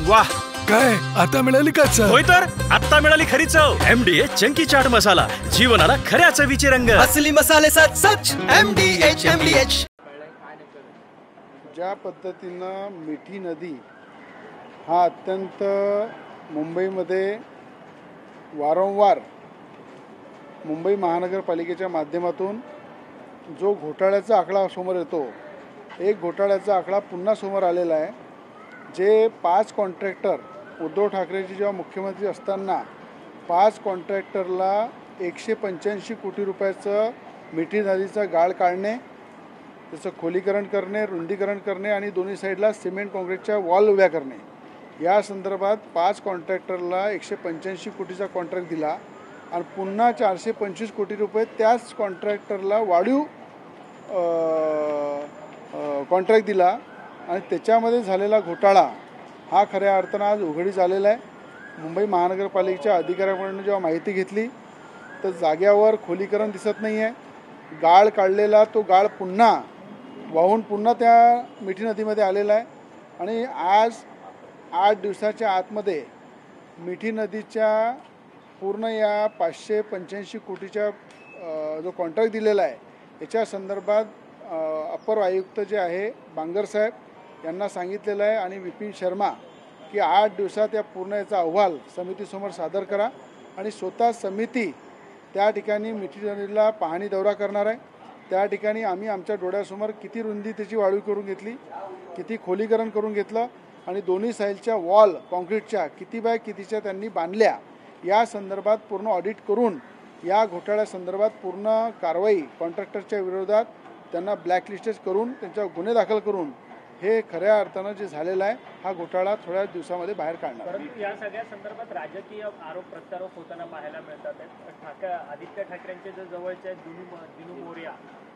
वाह, काय आता मिळाली का चव? होय तर आता मिळाली खरी चव. MDH चंकी चाट मसाला, जीवनाला खऱ्या चवीचे रंग. असली मसाले साथ सच MDH. ज्या पद्धतीनं मिठी नदी हा अत्यंत मुंबईमध्ये वारंवार मुंबई महानगरपालिकेच्या माध्यमातून जो घोटाळ्याचा आकडा समोर येतो, एक घोटाळ्याचा आकडा पुन्हा समोर आलेला आहे. जे 5 कॉन्ट्रॅक्टर उद्धव ठाकरेजी जेव्हा मुख्यमंत्री असताना 5 कॉन्ट्रॅक्टरला 185 कोटी रुपयाचं मिठी नदीचा गाळ काढणे, त्याचं खोलीकरण करणे, रुंदीकरण करणे आणि दोन्ही साईडला सिमेंट काँक्रीटच्या वॉल उभ्या करणे, या संदर्भात 5 कॉन्ट्रॅक्टरला 185 कोटीचा कॉन्ट्रॅक्ट दिला आणि पुन्हा 425 कोटी रुपये त्याच कॉन्ट्रॅक्टरला वाढीव कॉन्ट्रॅक्ट दिला आणि त्याच्यामध्ये झालेला घोटाळा हा खऱ्या अर्थानं आज उघडीस आलेला आहे. मुंबई महानगरपालिकेच्या अधिकाऱ्यांकडून जेव्हा माहिती घेतली तर जाग्यावर खोलीकरण दिसत नाही आहे. गाळ काढलेला तो गाळ पुन्हा वाहून पुन्हा त्या मिठी नदीमध्ये आलेला आहे आणि आज 8 दिवसाच्या आतमध्ये मिठी नदीच्या पूर्ण या 585 कोटीच्या जो कॉन्ट्रॅक्ट दिलेला आहे याच्या संदर्भात अपर आयुक्त जे आहे बांगर साहेब यांना सांगितलेलं आहे आणि विपिन शर्मा की 8 दिवसात या पूर्ण याचा अहवाल समितीसमोर सादर करा आणि स्वतः समिती त्या ठिकाणी मिठी नदीला पाहणी दौरा करणार आहे. त्या ठिकाणी आम्ही आमच्या डोळ्यासमोर किती रुंदी त्याची वाढीव करून घेतली, किती खोलीकरण करून घेतलं आणि दोन्ही साईडच्या वॉल कॉन्क्रीटच्या किती बाय कितीच्या त्यांनी बांधल्या, या संदर्भात पूर्ण ऑडिट करून या घोटाळ्यासंदर्भात पूर्ण कारवाई कॉन्ट्रॅक्टरच्या विरोधात त्यांना ब्लॅकलिस्टेड करून त्यांच्यावर गुन्हे दाखल करून हे खऱ्या अर्थानं जे झालेलं आहे हा घोटाळा थोड्या दिवसामध्ये बाहेर काढणार. परंतु या सगळ्या संदर्भात राजकीय आरोप प्रत्यारोप होताना पाहायला मिळतात. आदित्य ठाकरेंचे जे जवळचे आहेत दिनू मोरया,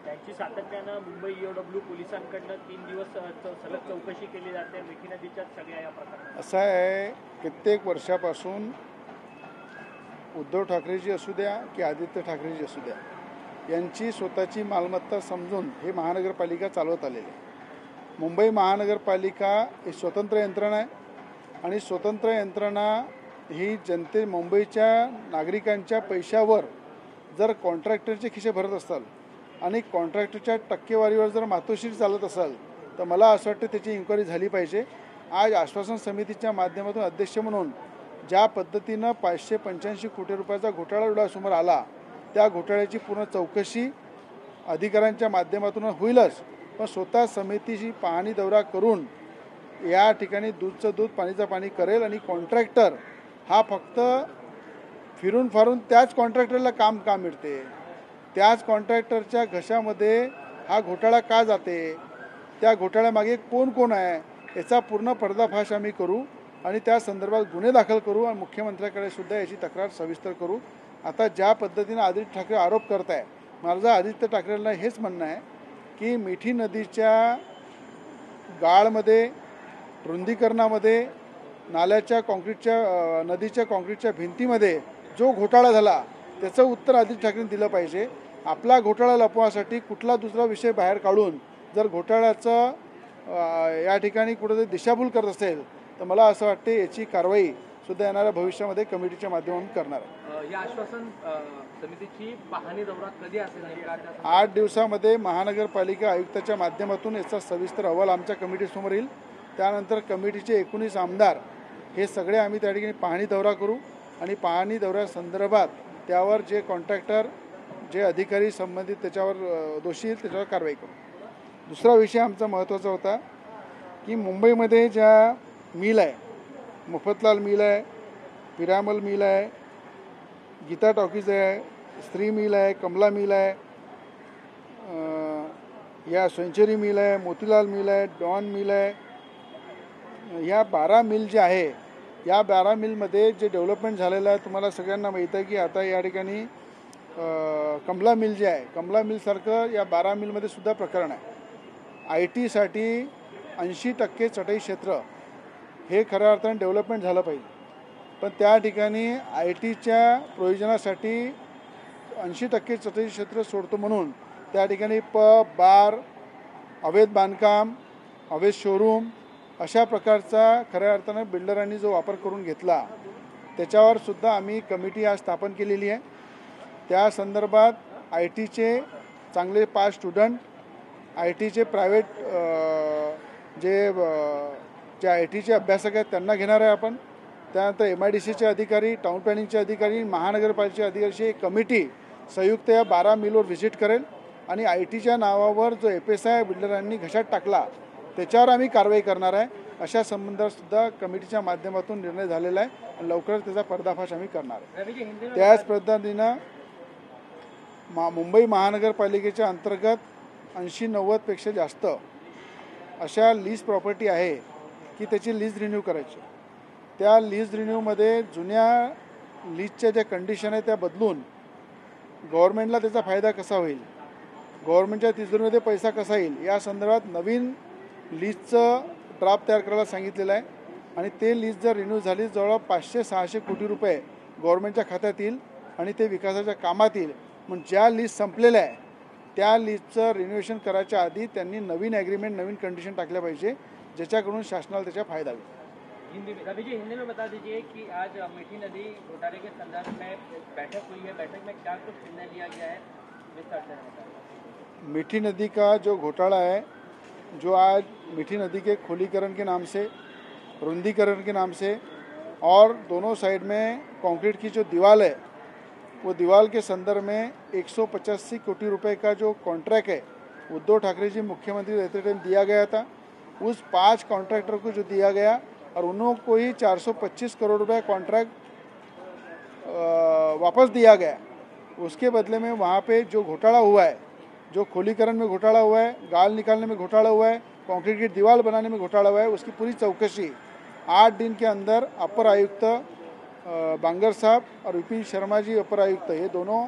त्यांची सातत्यानं मुंबई EOW पोलिसांकडनं 3 दिवस सलग चौकशी केली जाते मिठी नदीच्या सगळ्या या प्रकारात. असं आहे, कित्येक वर्षापासून उद्धव ठाकरेजी असू द्या की आदित्य ठाकरेजी असू द्या, यांची स्वतःची मालमत्ता समजून हे महानगरपालिका चालवत आलेली आहे. मुंबई महानगरपालिका ही स्वतंत्र यंत्रणा आहे आणि स्वतंत्र यंत्रणा ही मुंबईच्या नागरिकांच्या पैशावर जर कॉन्ट्रॅक्टरचे खिसे भरत असाल आणि कॉन्ट्रॅक्टरच्या टक्केवारीवर जर मातोश्री चालत असाल तर मला असं वाटतं त्याची इन्क्वायरी झाली पाहिजे. आज आश्वासन समितीच्या माध्यमातून अध्यक्ष म्हणून ज्या पद्धतीनं 585 कोटी रुपयाचा घोटाळा डोळ्यासमोर आला, त्या घोटाळ्याची पूर्ण चौकशी अधिकाऱ्यांच्या माध्यमातून होईलच, पण स्वतः समितीची पाहणी दौरा करून या ठिकाणी दूधचं दूध पाणीचं पाणी करेल आणि कॉन्ट्रॅक्टर हा फक्त फिरून फारून त्याच कॉन्ट्रॅक्टरला काम का मिळते, त्याच कॉन्ट्रॅक्टरच्या घशामध्ये हा घोटाळा का जाते, त्या घोटाळ्यामागे कोण कोण आहे याचा पूर्ण पर्दाफाश आम्ही करू आणि त्या संदर्भात गुन्हे दाखल करू आणि मुख्यमंत्र्याकडे सुद्धा याची तक्रार सविस्तर करू. आता ज्या पद्धतीनं आदित्य ठाकरे आरोप करत आहे, माझं आदित्य ठाकरेंना हेच म्हणणं आहे की मिठी नदीच्या गाळमध्ये, रुंदीकरणामध्ये, नाल्याच्या कॉन्क्रीटच्या नदीच्या कॉन्क्रीटच्या भिंतीमध्ये जो घोटाळा झाला त्याचं उत्तर आदित्य ठाकरेंनी दिलं पाहिजे. आपला घोटाळा लपवण्यासाठी कुठला दुसरा विषय बाहेर काढून जर घोटाळ्याचं या ठिकाणी कुठेतरी दिशाभूल करत असेल तर मला असं वाटते याची कारवाई सुद्धा येणाऱ्या भविष्यामध्ये कमिटीच्या माध्यमातून करणार आहे. या आश्वासन समितीची पाहणी दौरा कधी असेल? 8 दिवसामध्ये महानगरपालिका आयुक्ताच्या माध्यमातून याचा सविस्तर अहवाल आमच्या कमिटीसमोर येईल. त्यानंतर कमिटीचे 19 आमदार हे सगळे आम्ही त्या ठिकाणी पाहणी दौरा करू आणि पाहणी दौऱ्यासंदर्भात त्यावर जे कॉन्ट्रॅक्टर, जे अधिकारी संबंधित त्याच्यावर दोषी आहेत त्याच्यावर कारवाई करू. दुसरा विषय आमचा महत्त्वाचा होता की मुंबईमध्ये ज्या मिल आहे, मुफतलाल मिल आहे, पिरामल मिल आहे, गीता टॉकीज आहे, स्त्री मिल आहे, कमला मिल आहे, या सेंचुरी मिल आहे, मोतीलाल मिल आहे, डॉन मिल आहे, ह्या 12 मिल जे आहे या 12 मिलमध्ये जे डेव्हलपमेंट झालेलं आहे तुम्हाला सगळ्यांना माहीत आहे की आता या ठिकाणी कमला मिल जे आहे, कमला मिलसारखं या 12 मिलमध्ये सुद्धा प्रकरण आहे. IT साठी 80% चटई क्षेत्र हे खऱ्या अर्थाने डेव्हलपमेंट झालं पाहिजे, पण त्या ठिकाणी ITच्या प्रयोजनासाठी 80% चटई क्षेत्र सोडतो म्हणून त्या ठिकाणी पब, बार, अवैध बांधकाम, अवैध शोरूम अशा प्रकारचा खऱ्या अर्थानं बिल्डरांनी जो वापर करून घेतला त्याच्यावर सुद्धा आम्ही कमिटी आज स्थापन केलेली आहे. त्या संदर्भात IT चे चांगले 5 स्टुडंट, IT चे प्रायव्हेट जे IT चे अभ्यासक आहेत त्यांना घेणार आहे आपण. त्यानंतर MIDCचे अधिकारी, टाउन प्लॅनिंगचे अधिकारी, महानगरपालिकेचे अधिकारीची एक कमिटी संयुक्त या 12 मिलवर व्हिजिट करेल आणि ITच्या नावावर जो FSI बिल्डरांनी घशात टाकला त्याच्यावर आम्ही कारवाई करणार आहे. अशा संबंधात सुद्धा कमिटीच्या माध्यमातून निर्णय झालेला आहे आणि लवकरच त्याचा पर्दाफाश आम्ही करणार आहे. त्याच पद्धतीनं मुंबई महानगरपालिकेच्या अंतर्गत 80-90 पेक्षा जास्त अशा लीज प्रॉपर्टी आहे की त्याची लीज रिन्यू करायची. त्या लीज रिन्यूमध्ये जुन्या लीजच्या ज्या कंडिशन आहे त्या बदलून गव्हर्नमेंटला त्याचा फायदा कसा होईल, गव्हर्नमेंटच्या तिजोरीमध्ये पैसा कसा येईल या संदर्भात नवीन लीजचं ड्राफ्ट तयार करायला सांगितलेलं आहे. आणि ते लीज जर रिन्यू झाली जवळ 500-600 कोटी रुपये गव्हर्नमेंटच्या खात्यात येईल आणि ते विकासाच्या कामात येईल. म्हणून ज्या लीज संपलेल्या आहे त्या लीजचं रिन्युएशन करायच्या आधी त्यांनी नवीन ॲग्रीमेंट, नवीन कंडिशन टाकल्या पाहिजे ज्याच्याकडून शासनाला त्याचा फायदा होईल. रवि जी, हिंदी में बता दीजिए कि आज मीठी नदी घोटाले के संदर्भ में बैठक हुई है. बैठक में क्या कुछ निर्णय लिया गया है, विस्तार से बताइए. मीठी नदी का जो घोटाला है, जो आज मीठी नदी के खोलीकरण के नाम से, रुंदीकरण के नाम से और दोनों साइड में कंक्रीट की जो दीवार है वो दीवार के संदर्भ में 185 कोटी रुपए का जो कॉन्ट्रैक्ट है उद्धव ठाकरे जी मुख्यमंत्री रहते टाइम दिया गया था. उस 5 कॉन्ट्रैक्टर को जो दिया गया और उन्हों को ही 425 करोड़ रुपए कॉन्ट्रैक्ट वापस दिया गया. उसके बदले में वहाँ पे जो घोटाला हुआ है, जो खोलीकरण में घोटाला हुआ है, गाल निकालने में घोटाला हुआ है, कंक्रीट की दीवार बनाने में घोटाला हुआ है, उसकी पूरी चौकसी 8 दिन के अंदर अपर आयुक्त बांगर साहब और विपिन शर्मा जी अपर आयुक्त, ये दोनों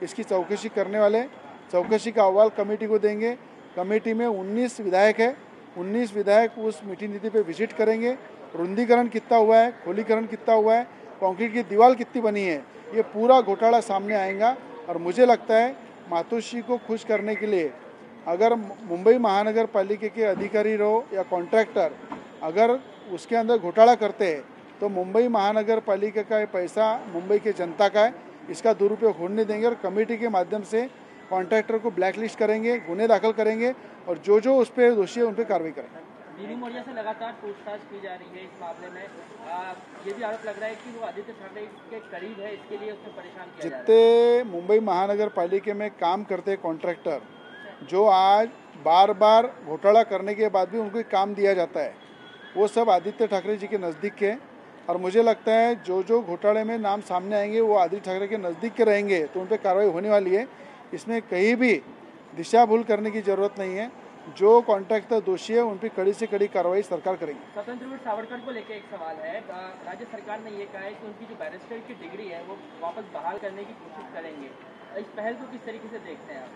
इसकी चौकसी करने वाले. चौकसी का अहवाल कमेटी को देंगे. कमेटी में 19 विधायक है. 19 विधायक उस मीठी नदी पे विजिट करेंगे. रुंदीकरण कितना हुआ है, खोलीकरण कितना हुआ है, कंक्रीट की दीवार कितनी बनी है, ये पूरा घोटाला सामने आएगा. और मुझे लगता है मातोश्री को खुश करने के लिए अगर मुंबई महानगर पालिका के अधिकारी रहो या कॉन्ट्रैक्टर अगर उसके अंदर घोटाला करते हैं तो मुंबई महानगर पालिका का ये पैसा मुंबई के जनता का है. इसका दुरुपयोग होने देंगे और कमेटी के माध्यम से कॉन्ट्रैक्टर को ब्लैकलिस्ट करेंगे, गुने दाखिल करेंगे और जो उस पर दोषी है उन पर कार्रवाई करेंगे. दिलीप मोरिया से लगातार पूछताछ की जा रही है इस मामले में. ये भी आरोप लग रहा है कि वो आदित्य ठाकरे के करीब है, इसके लिए उसको परेशान किया जा रहा है. जितने मुंबई महानगर पालिका में काम करते कॉन्ट्रैक्टर जो आज बार बार घोटाला करने के बाद भी उनको काम दिया जाता है वो सब आदित्य ठाकरे जी के नज़दीक के. और मुझे लगता है जो घोटाले में नाम सामने आएंगे वो आदित्य ठाकरे के नज़दीक के रहेंगे तो उन पर कार्रवाई होने वाली है. इसमें कहीं भी दिशा भूल करने की ज़रूरत नहीं है. जो कॉन्ट्रैक्टर दोषी है उन पर कड़ी से कड़ी कार्रवाई सरकार करेगी. स्वतंत्र वीर सावरकर को लेकर एक सवाल है. राज्य सरकार ने ये कहा है कि उनकी जो बैरिस्टर की डिग्री है वो वापस बहाल करने की कोशिश करेंगे. इस पहल को किस तरीके से देखते हैं आप?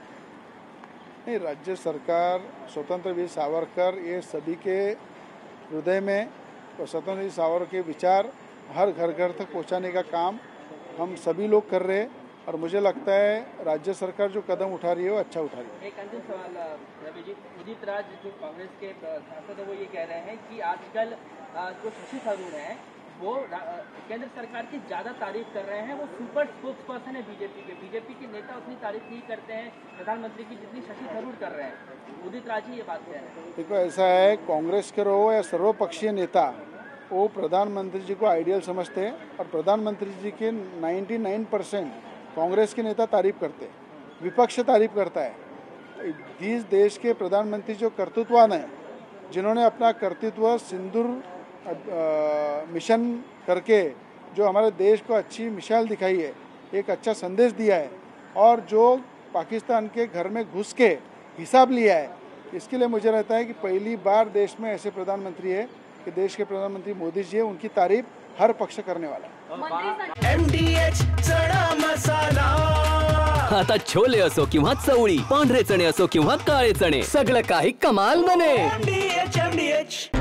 नहीं, राज्य सरकार स्वतंत्र वीर सावरकर ये सभी के हृदय में और स्वतंत्र वीर सावरकर के विचार हर घर घर तक पहुंचाने का काम हम सभी लोग कर रहे हैं. और मुझे लगता है राज्य सरकार जो कदम उठा रही है वो अच्छा उठा रही है. एक अंतिम सवाल रवि जी, उदित राज जो कांग्रेस के सांसद है वो ये कह रहे हैं कि आजकल जो शशि थरूर हैं वो केंद्र सरकार की ज़्यादा तारीफ कर रहे हैं. वो सुपर स्पोक्स पर्सन है बीजेपी के नेता उतनी तारीफ नहीं करते हैं प्रधानमंत्री की जितनी शशि थरूर कर रहे हैं. उदित राज ही ये बात कह रहे हैं. देखो ऐसा है, कांग्रेस के रहो या सर्वपक्षीय नेता वो प्रधानमंत्री जी को आइडियल समझते हैं और प्रधानमंत्री जी के 99% कांग्रेस के नेता तारीफ करते हैं, विपक्ष तारीफ करता है. इस देश के प्रधानमंत्री जो कर्तृत्ववान है, जिन्होंने अपना कर्तृत्व सिंदूर मिशन करके जो हमारे देश को अच्छी मिसाल दिखाई है, एक अच्छा संदेश दिया है और जो पाकिस्तान के घर में घुस के हिसाब लिया है, इसके लिए मुझे लगता है कि पहली बार देश में ऐसे प्रधानमंत्री है कि देश के प्रधानमंत्री मोदी जी है. उनकी तारीफ हर पक्ष करने वाला है. MDH चणा मसाला. आता छोले असो किंवा चवळी, पांढरे चणे असो किंवा काळे चणे, सगळं काही कमाल बने. MDH